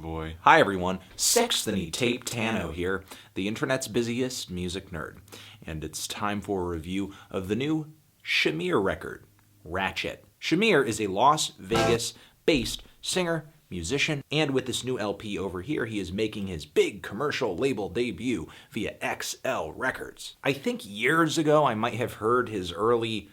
boy. Hi everyone, Sexthony Tape Tano here, the internet's busiest music nerd. And it's time for a review of the new Shamir record, Ratchet. Shamir is a Las Vegas-based singer, musician, and with this new LP over here, he is making his big commercial label debut via XL Records. I think years ago I might have heard his early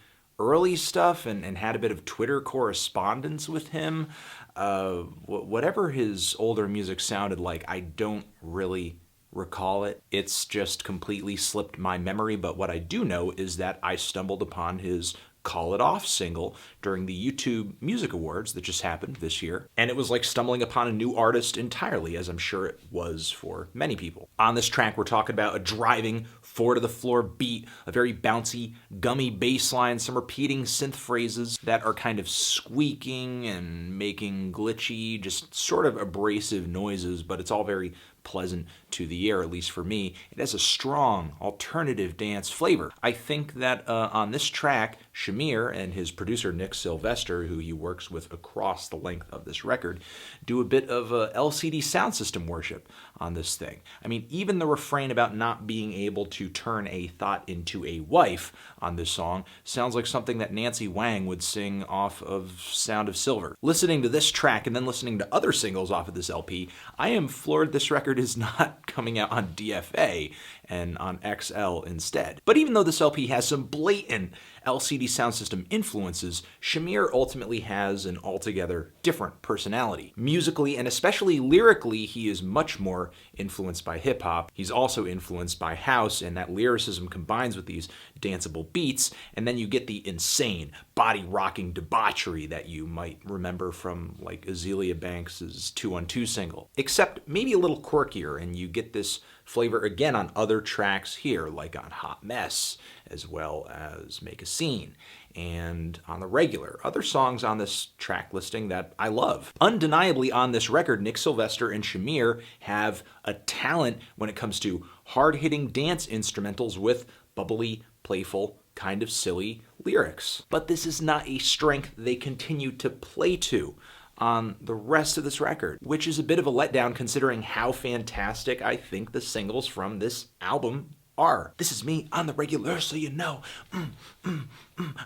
stuff and had a bit of Twitter correspondence with him. Whatever his older music sounded like, I don't really recall it. It's just completely slipped my memory, but what I do know is that I stumbled upon his Call It Off single during the YouTube Music Awards that just happened this year, and it was like stumbling upon a new artist entirely, as I'm sure it was for many people. On this track, we're talking about a driving, four-to-the-floor beat, a very bouncy, gummy bass line, some repeating synth phrases that are kind of squeaking and making glitchy, just sort of abrasive noises, but it's all very pleasant to the ear, at least for me. It has a strong alternative dance flavor. I think that on this track, Shamir and his producer Nick Sylvester, who he works with across the length of this record, do a bit of LCD sound system worship on this thing. I mean, even the refrain about not being able to turn a thought into a wife on this song sounds like something that Nancy Wang would sing off of Sound of Silver. Listening to this track and then listening to other singles off of this LP, I am floored this record is not coming out on DFA and on XL instead. But even though this LP has some blatant LCD sound system influences, Shamir ultimately has an altogether different personality. Musically and especially lyrically, he is much more influenced by hip-hop. He's also influenced by house, and that lyricism combines with these danceable beats, and then you get the insane, body-rocking debauchery that you might remember from like Azealia Banks's 212 single. Except maybe a little quirkier, and you get this flavor again on other tracks here, like on Hot Mess, as well as Make a Scene, and on the regular. Other songs on this track listing that I love. Undeniably on this record, Nick Sylvester and Shamir have a talent when it comes to hard-hitting dance instrumentals with bubbly, playful, kind of silly lyrics. But this is not a strength they continue to play to on the rest of this record, which is a bit of a letdown considering how fantastic I think the singles from this album are. This is me on the regular, so you know,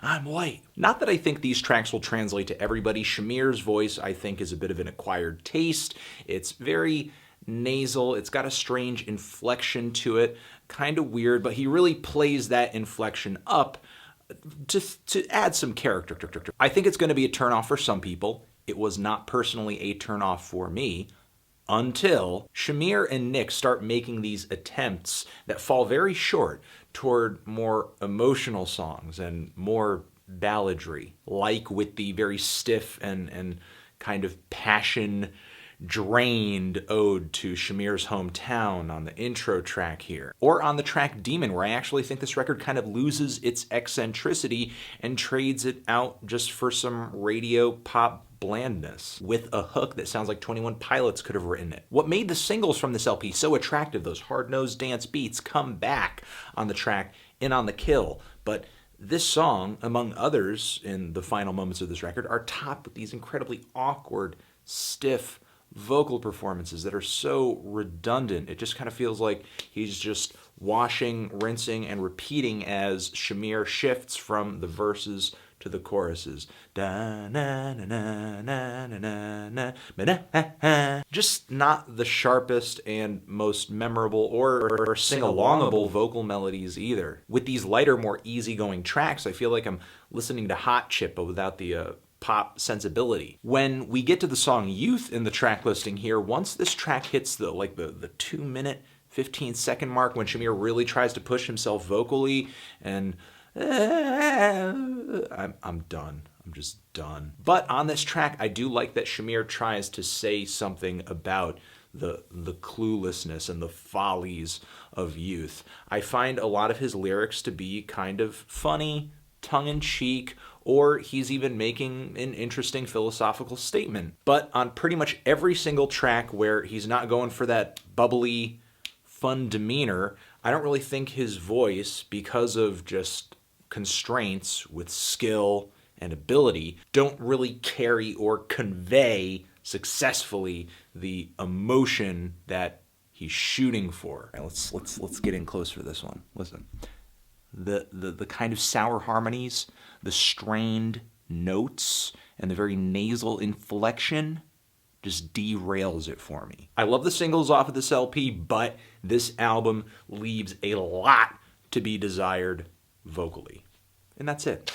I'm white. Not that I think these tracks will translate to everybody. Shamir's voice, I think, is a bit of an acquired taste. It's very nasal. It's got a strange inflection to it, kind of weird, but he really plays that inflection up to add some character. I think it's going to be a turnoff for some people. It was not personally a turnoff for me until Shamir and Nick start making these attempts that fall very short toward more emotional songs and more balladry, like with the very stiff and kind of passion-drained ode to Shamir's hometown on the intro track here. Or on the track Demon, where I actually think this record kind of loses its eccentricity and trades it out just for some radio pop blandness with a hook that sounds like 21 Pilots could have written it. What made the singles from this LP so attractive, those hard-nosed dance beats, come back on the track In on the Kill. But this song, among others in the final moments of this record, are topped with these incredibly awkward, stiff vocal performances that are so redundant. It just kind of feels like he's just washing, rinsing, and repeating as Shamir shifts from the verses to the choruses. Just not the sharpest and most memorable or sing-alongable vocal melodies either. With these lighter, more easygoing tracks, I feel like I'm listening to Hot Chip, but without the pop sensibility. When we get to the song Youth in the track listing here, once this track hits the 2-minute, 15-second mark, when Shamir really tries to push himself vocally, and I'm done. I'm just done. But on this track, I do like that Shamir tries to say something about the cluelessness and the follies of youth. I find a lot of his lyrics to be kind of funny, tongue-in-cheek, or he's even making an interesting philosophical statement. But on pretty much every single track where he's not going for that bubbly, fun demeanor, I don't really think his voice, because of just constraints with skill and ability, don't really carry or convey successfully the emotion that he's shooting for. All right, let's get in close for this one. Listen. The kind of sour harmonies, the strained notes, and the very nasal inflection just derails it for me. I love the singles off of this LP, but this album leaves a lot to be desired vocally. And that's it.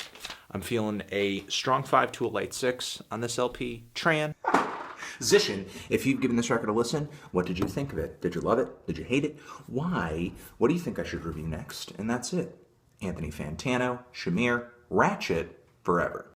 I'm feeling a strong 5 to a light 6 on this LP. Transition. If you've given this record a listen, what did you think of it? Did you love it? Did you hate it? Why? What do you think I should review next? And that's it. Anthony Fantano, Shamir, Ratchet, forever.